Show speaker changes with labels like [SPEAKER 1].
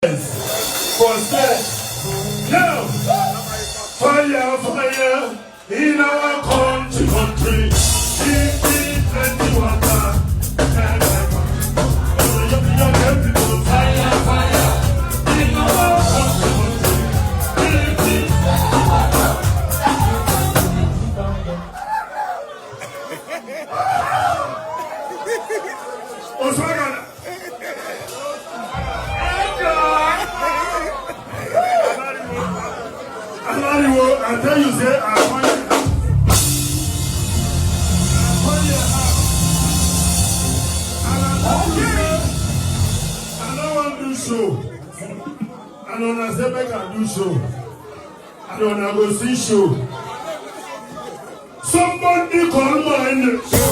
[SPEAKER 1] For that, now, fire, fire in our country. Give me plenty water. Fire, fire in our country. Give me plenty water. Oswagana. I tell you, say, I want I don't want to do show. I don't want to say I can do show. I don't want to go see show. Somebody call mine.